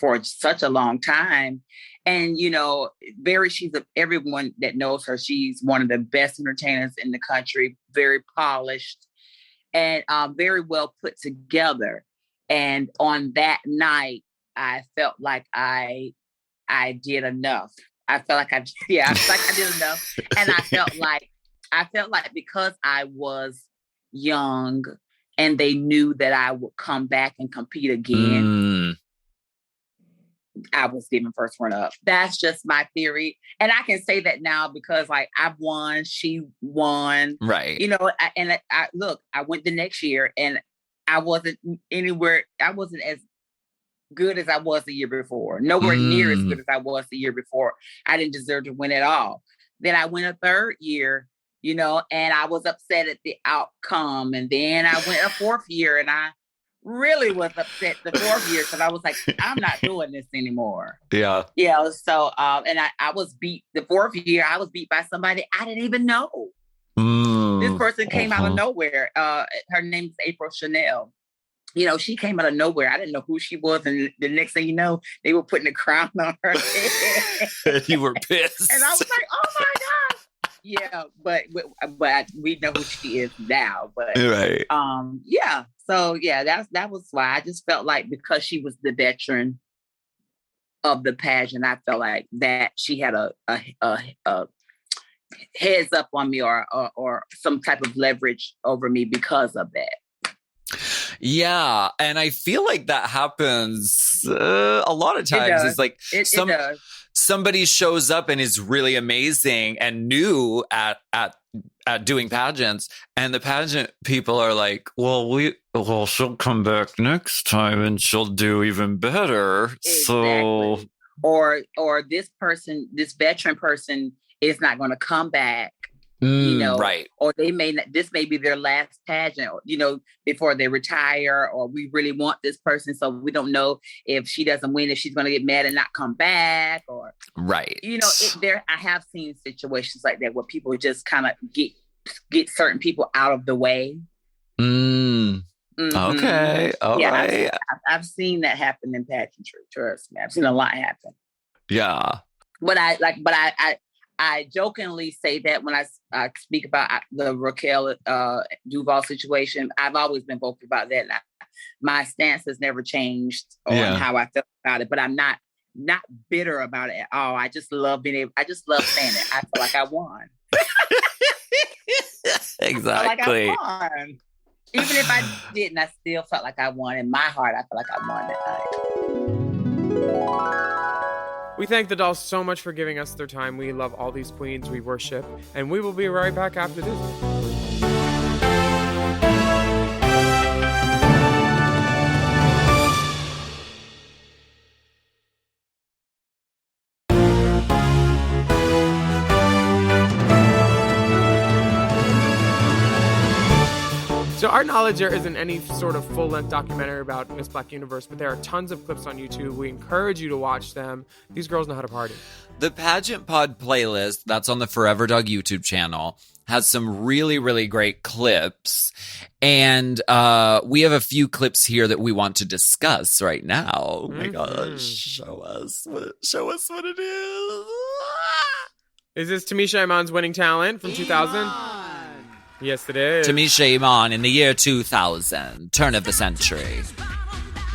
for such a long time. And, everyone that knows her, she's one of the best entertainers in the country, very polished and very well put together. And on that night, I felt like I did enough. I felt like I did enough. And I felt like because I was young and they knew that I would come back and compete again, I was given first run up. That's just my theory. And I can say that now because I've won, she won. Right. I went the next year and I wasn't as good as I was the year before. Nowhere near as good as I was the year before. I didn't deserve to win at all. Then I went a third year, and I was upset at the outcome. And then I went a fourth year and I really was upset the fourth year because I was like, I'm not doing this anymore. Yeah. Yeah. So, and I was beat the fourth year. I was beat by somebody I didn't even know. This person came out of nowhere. Her name is April Chanel. You know, she came out of nowhere. I didn't know who she was. And the next thing you know, they were putting a crown on her head. You were pissed. And I was like, oh my God. Yeah, but we know who she is now. But right. Yeah. So yeah, that was why I just felt like, because she was the veteran of the pageant, I felt like that she had a heads up on me or some type of leverage over me because of that. Yeah, and I feel like that happens a lot of times. It's like somebody shows up and is really amazing and new at doing pageants, and the pageant people are like, well, she'll come back next time and she'll do even better. Exactly. So, or this veteran person is not going to come back. You know, right. Or this may be their last pageant, you know, before they retire, or we really want this person. So we don't know if she doesn't win, if she's going to get mad and not come back, or, right. You know, I have seen situations like that where people just kind of get certain people out of the way. Mm-hmm. Okay. All right. I've seen that happen in pageantry. Trust me. I've seen a lot happen. Yeah. But I jokingly say that when I speak about the Raquel Duval situation. I've always been vocal about that. My stance has never changed on how I feel about it, but I'm not bitter about it at all. I just love saying it. I feel like I won. Exactly. Like I won. Even if I didn't, I still felt like I won. In my heart, I felt like I won that night. We thank the dolls so much for giving us their time. We love all these queens we worship, and we will be right back after this. So our knowledge there isn't any sort of full-length documentary about Miss Black Universe, but there are tons of clips on YouTube. We encourage you to watch them. These girls know how to party. The Pageant Pod playlist, that's on the Forever Dog YouTube channel, has some really, really great clips. And we have a few clips here that we want to discuss right now. Oh my gosh, show us what it is. Is this Tamisha Iman's Winning Talent from 2000? Yes, it is. Tamisha Iman in the year 2000, turn of the century.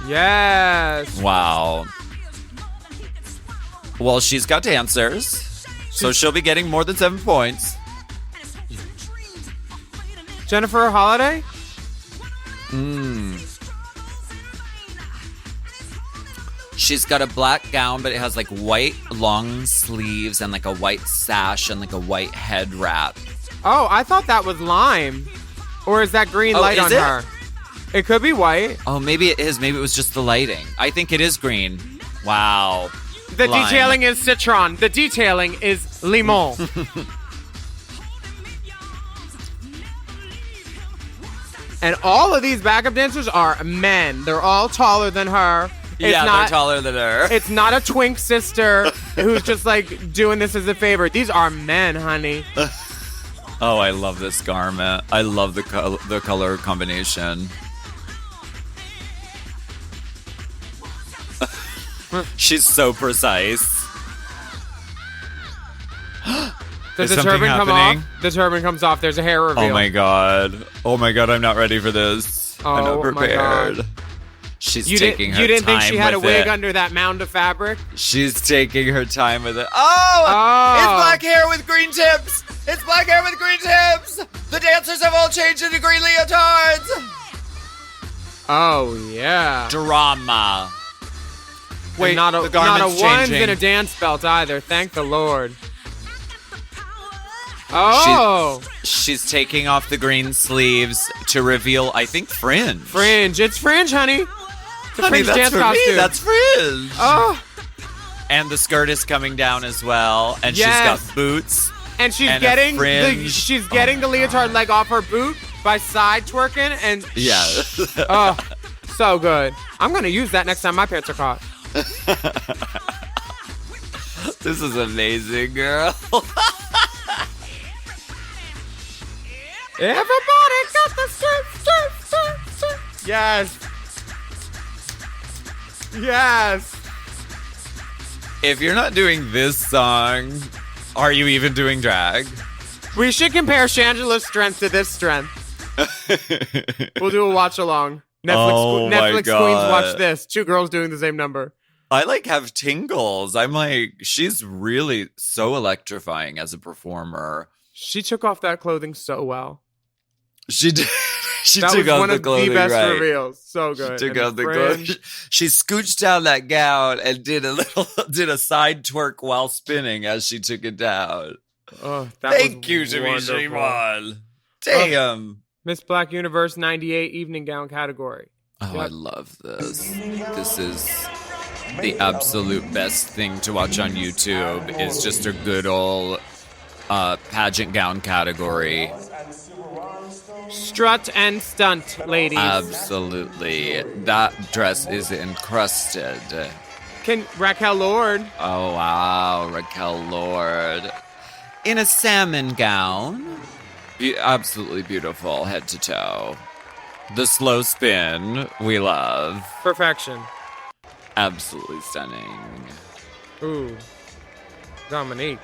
Yes. Wow. Well, she's got dancers, so she'll be getting more than 7 points. Jennifer Holiday? She's got a black gown, but it has like white long sleeves and like a white sash and like a white head wrap. Oh, I thought that was lime. Or is that green light on her? It could be white. Oh, maybe it is. Maybe it was just the lighting. I think it is green. Wow. The detailing is citron. The detailing is limon. And all of these backup dancers are men. They're all taller than her. They're taller than her. It's not a twink sister who's just like doing this as a favor. These are men, honey. Oh, I love this garment. I love the color combination. She's so precise. Does the turban come off? The turban comes off. There's a hair reveal. Oh my god, I'm not ready for this. I'm not prepared. My God. She's taking her time. You didn't think she had a wig it. under that mound of fabric? She's taking her time with it. Oh! It's black hair with green tips! It's black hair with green tips! The dancers have all changed into green leotards! Oh, yeah. Drama. Wait, not a one's in a dance belt either. Thank the Lord. Oh! She's taking off the green sleeves to reveal, I think, fringe. Fringe. It's fringe, honey. The honey, fringe that's dance for costume. me. That's fringe. Oh. And the skirt is coming down as well. And she's got boots. And she's getting the leotard leg off her boot by side twerking. And oh, so good. I'm gonna use that next time my pants are caught. This is amazing, girl. Everybody got the strength. Yes. Yes. If you're not doing this song, are you even doing drag? We should compare Shangela's strength to this strength. We'll do a watch along. Netflix queens watch this. 2 girls doing the same number. I have tingles. I'm like, she's really so electrifying as a performer. She took off that clothing so well. She did. She that took was off one the of clothing, the best right. reveals. So good. She took and off the clothing. She scooched down that gown and did a side twerk while spinning as she took it down. Oh, that Thank you, was Tamisha wonderful. Iman. Damn. Miss Black Universe 98 evening gown category. Oh, I love this. This is the absolute best thing to watch on YouTube. It's just a good old pageant gown category. Strut and stunt, ladies. Absolutely. That dress is encrusted. Can Raquel Lord? Oh, wow. Raquel Lord. In a salmon gown. Absolutely beautiful, head to toe. The slow spin, we love. Perfection. Absolutely stunning. Ooh. Dominique.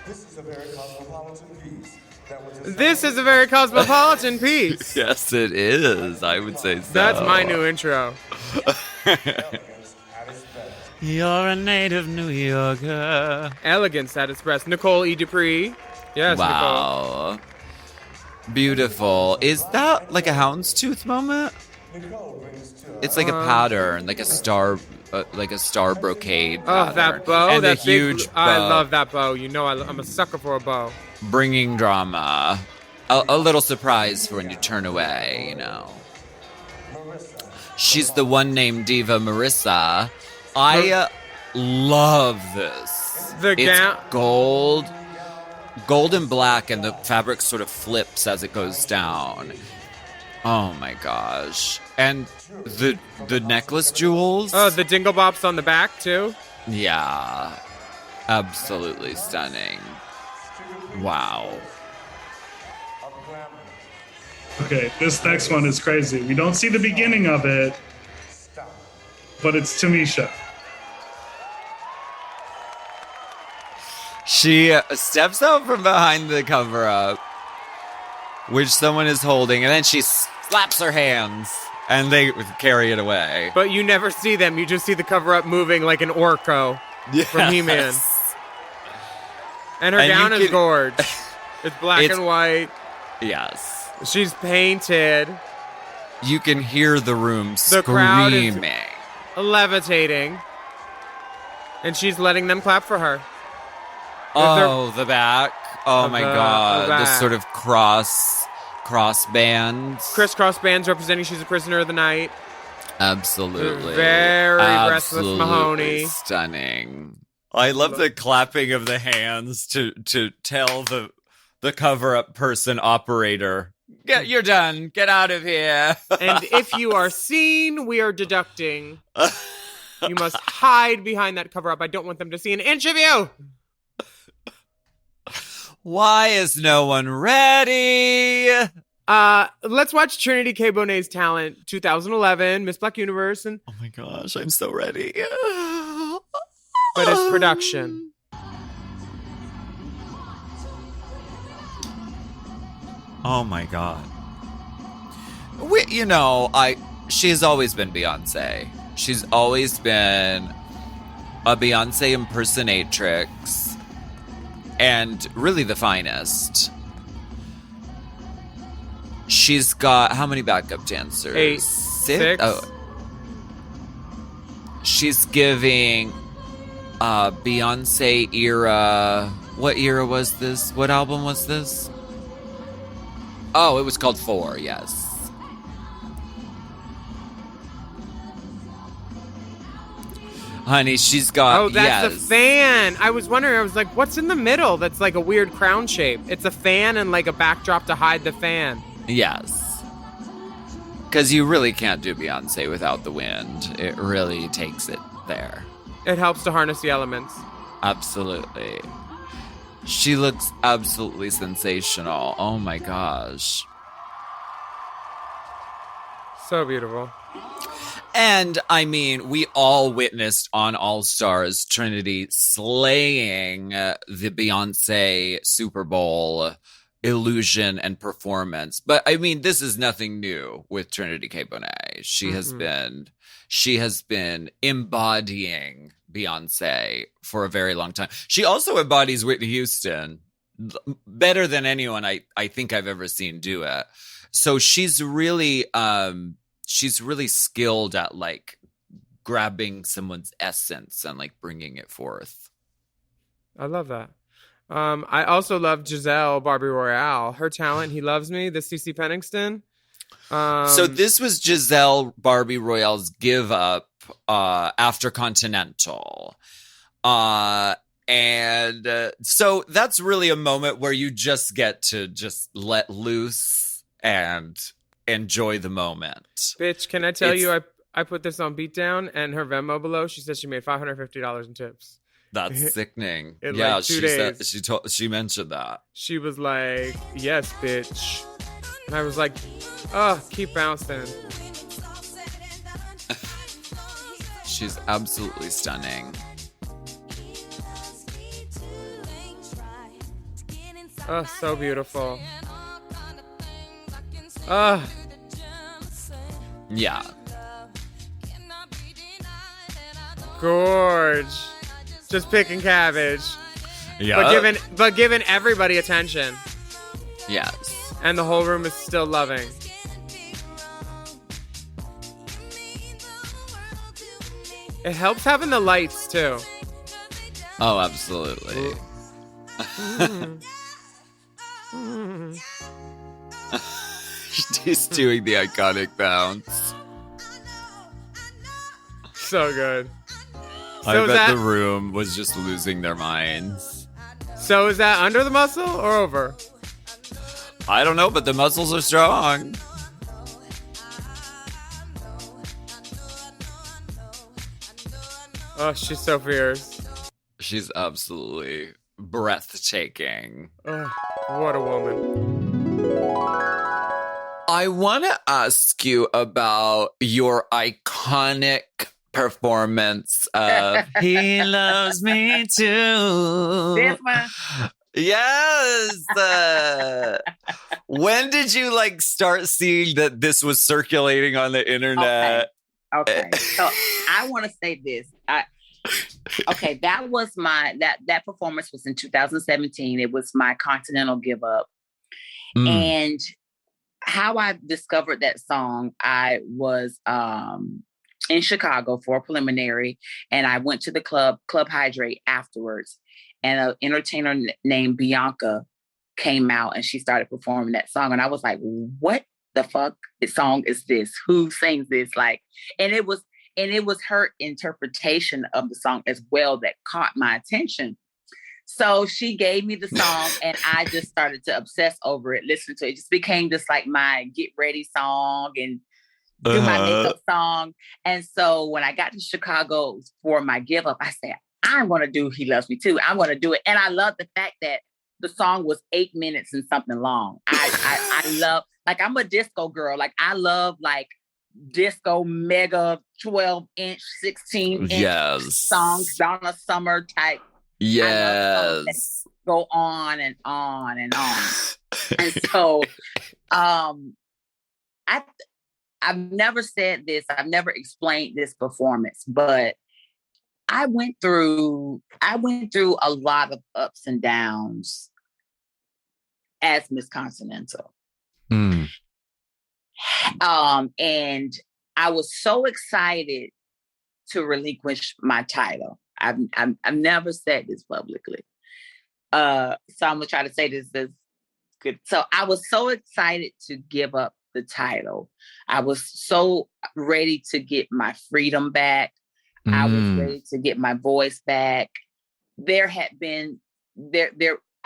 This is a very cosmopolitan piece. Yes, it is. I would say so. That's my new intro. You're a native New Yorker. Elegance at its best. Nicole E. Dupree. Yes, wow. Nicole. Beautiful. Is that like a houndstooth moment? It's like a pattern, like a star brocade pattern. Oh, that bow. And that huge big, bow. I love that bow. You know I'm a sucker for a bow. Bringing drama. A little surprise for when you turn away, you know. She's the one named diva, Marissa. I love this. It's gold and black, and the fabric sort of flips as it goes down. Oh my gosh. And the necklace jewels. Oh, the dingle bops on the back too? Yeah. Absolutely stunning. Wow. Okay, this next one is crazy. We don't see the beginning of it, but it's Tamisha. She steps out from behind the cover-up, which someone is holding, and then she slaps her hands, and they carry it away. But you never see them. You just see the cover-up moving like an Orko from He-Man. And her gown is gorge. It's black and white. Yes. She's painted. You can hear the room The crowd is screaming. levitating. And she's letting them clap for her. Oh, the back. Oh my god. the back. This sort of cross bands. Crisscross bands representing she's a prisoner of the night. Absolutely. Very breathless Mahoney. Stunning. I love the clapping of the hands to tell the cover-up person operator, you're done. Get out of here. And if you are seen, we are deducting. You must hide behind that cover-up. I don't want them to see an inch of you. Why is no one ready? Let's watch Trinity K. Bonet's Talent 2011, Miss Black Universe. And oh my gosh, I'm so ready. But it's production. Oh my god. She's always been Beyonce. She's always been a Beyonce impersonatrix. And really the finest. She's got how many backup dancers? 8. 6? Oh. She's giving Beyonce era. What era was this? What album was this? Oh, it was called 4, yes. Honey, she's got... Oh, that's a fan. I was wondering, I was like, what's in the middle that's like a weird crown shape? It's a fan and like a backdrop to hide the fan. Yes. Because you really can't do Beyonce without the wind. It really takes it there. It helps to harness the elements. Absolutely. She looks absolutely sensational. Oh my gosh. So beautiful. And I mean, we all witnessed on All Stars Trinity slaying the Beyonce Super Bowl illusion and performance. But I mean, this is nothing new with Trinity K. Bonet. She has been embodying Beyonce for a very long time. She also embodies Whitney Houston better than anyone I think I've ever seen do it. So she's really skilled at like grabbing someone's essence and like bringing it forth. I love that. I also love Jazell Barbie Royale. Her talent, He Loves Me, the CeCe Penningston. So this was Jazell Barbie Royale's give up after Continental. And so that's really a moment where you just get to just let loose and enjoy the moment. Bitch, can I tell you, I put this on Beatdown, and her Venmo below, she said she made $550 in tips. That's sickening. In yeah, like 2 she days. said she mentioned that. She was like, yes, bitch. And I was like, oh, keep bouncing. She's absolutely stunning. Oh, so beautiful. Oh. Yeah. Gorge. Just picking cabbage. Yeah. But giving everybody attention. Yes. And the whole room is still loving. It helps having the lights too. Oh, absolutely. She's doing the iconic bounce. So good. I bet the room was just losing their minds. So is that under the muscle or over? I don't know, but the muscles are strong. Oh, she's so fierce. She's absolutely breathtaking. Oh, what a woman. I want to ask you about your iconic performance of He Loves Me Too. This one? Yes. When did you like start seeing that this was circulating on the internet? Okay. So I want to say this. That was that performance was in 2017. It was my Continental Give Up. And how I discovered that song, I was in Chicago for a preliminary, and I went to the Club Hydrate afterwards, and an entertainer named Bianca came out and she started performing that song, and I was like, what the fuck song is this? Who sings this? Like, and it was her interpretation of the song as well that caught my attention. So she gave me the song and I just started to obsess over it, listen to it. It just became just like my get ready song and do my makeup song. And so when I got to Chicago for my give up, I said, I'm going to do He Loves Me Too. I'm going to do it. And I love the fact that the song was 8 minutes and something long. I love, like, I'm a disco girl. Like, I love like disco mega 12-inch, 16-inch songs, Donna Summer type. Yes. Go on and on and on. And so I've never said this, I've never explained this performance, but I went through a lot of ups and downs as Miss Continental. And I was so excited to relinquish my title. I've never said this publicly. So I'm gonna try to say this as good. So I was so excited to give up the title. I was so ready to get my freedom back. I was ready to get my voice back. There had been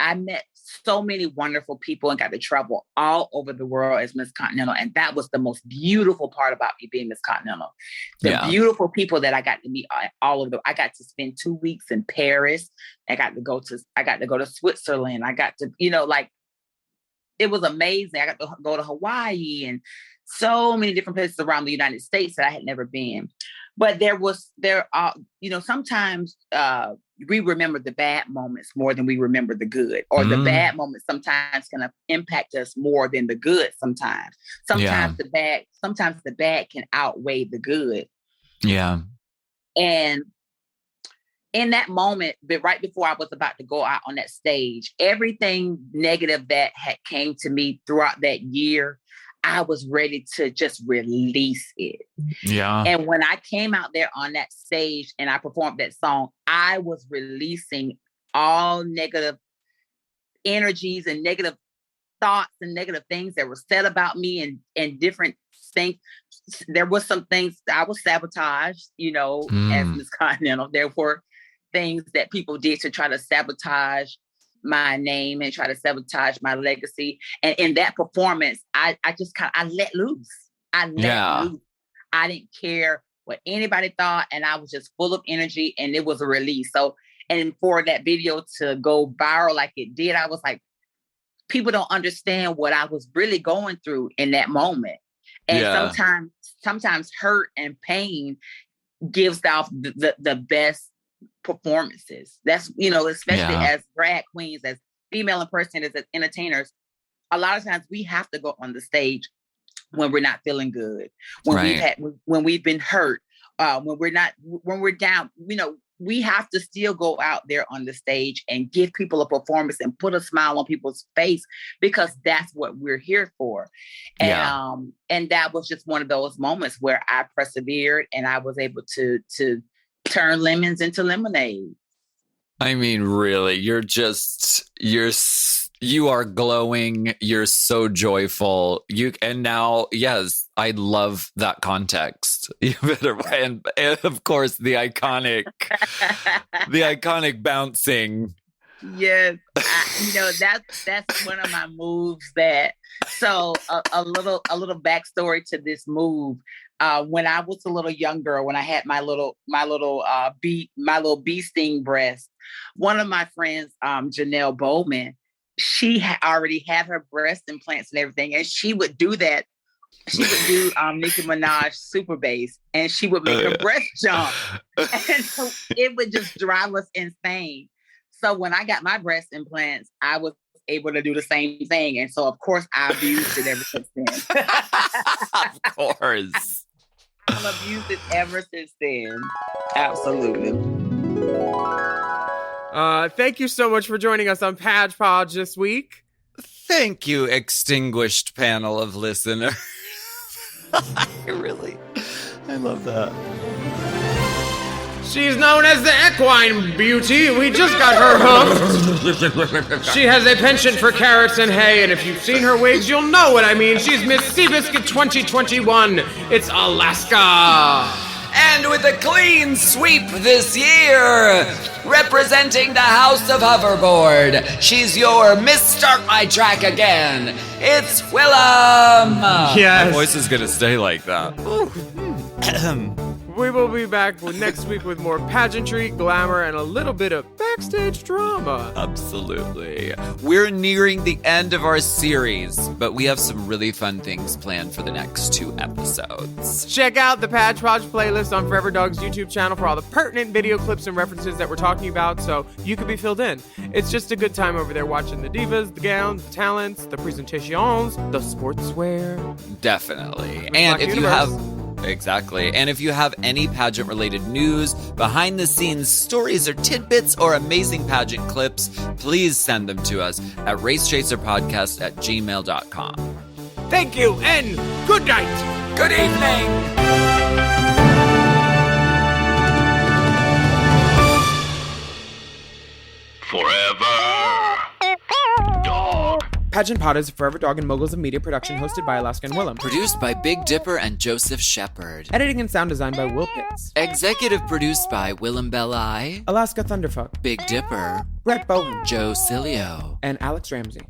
I met so many wonderful people and got to travel all over the world as Miss Continental. And that was the most beautiful part about me being Miss Continental. The beautiful people that I got to meet all over I got to spend 2 weeks in Paris. I got to go to Switzerland. I got to, it was amazing. I got to go to Hawaii and so many different places around the United States that I had never been. But sometimes we remember the bad moments more than we remember the good, or the bad moments sometimes can impact us more than the good. Sometimes the bad can outweigh the good. Yeah. And in that moment, but right before I was about to go out on that stage, everything negative that had came to me throughout that year, I was ready to just release it. Yeah. And when I came out there on that stage and I performed that song, I was releasing all negative energies and negative thoughts and negative things that were said about me and different things. There was some things I was sabotaged, as Miss Continental. There were things that people did to try to sabotage my name and try to sabotage my legacy. And in that performance, I just I let loose. I let loose. I didn't care what anybody thought. And I was just full of energy, and it was a release. So, and for that video to go viral like it did, I was like, people don't understand what I was really going through in that moment. And sometimes hurt and pain gives off the best performances. That's, especially as drag queens, as female impersonators, as entertainers, a lot of times we have to go on the stage when we're not feeling good, when we've been hurt, when we're down, we have to still go out there on the stage and give people a performance and put a smile on people's face, because that's what we're here for. And that was just one of those moments where I persevered and I was able to turn lemons into lemonade. I mean, really, you are glowing. You're so joyful. And now, yes, I love that context. And of course, the iconic bouncing. Yes, that's one of my moves. So a little backstory to this move. When I was a little younger, when I had my little bee sting breast, one of my friends, Janelle Bowman, she already had her breast implants and everything, and she would do that. She would do Nicki Minaj super bass, and she would make her breast jump, and so it would just drive us insane. So when I got my breast implants, I was able to do the same thing, and so of course I've used it ever since then. Of course. I've used it ever since then. Absolutely. Thank you so much for joining us on Page Podge this week. Thank you, extinguished panel of listeners. I love that. She's known as the Equine Beauty. We just got her hooked. She has a penchant for carrots and hay, and if you've seen her wigs, you'll know what I mean. She's Miss Seabiscuit 2021. It's Alaska. And with a clean sweep this year, representing the House of Hoverboard, she's your Miss Start My Track again. It's Willam. Yes. My voice is going to stay like that. We will be back next week with more pageantry, glamour, and a little bit of backstage drama. Absolutely. We're nearing the end of our series, but we have some really fun things planned for the next 2 episodes. Check out the Page Podge playlist on Forever Dog's YouTube channel for all the pertinent video clips and references that we're talking about, so you can be filled in. It's just a good time over there watching the divas, the gowns, the talents, the presentations, the sportswear. Definitely. And if you have... Exactly. And if you have any pageant-related news, behind-the-scenes stories or tidbits or amazing pageant clips, please send them to us at racechaserpodcast@gmail.com. Thank you, and good night. Good evening. Forever. Dog. Pageant Pod is a Forever Dog and Moguls of Media production hosted by Alaska and Willam. Produced by Big Dipper and Joseph Shepard. Editing and sound design by Will Pitts. Executive produced by Willam Belli, Alaska Thunderfuck. Big Dipper, Brett Bowen. Joe Cilio, And Alex Ramsey.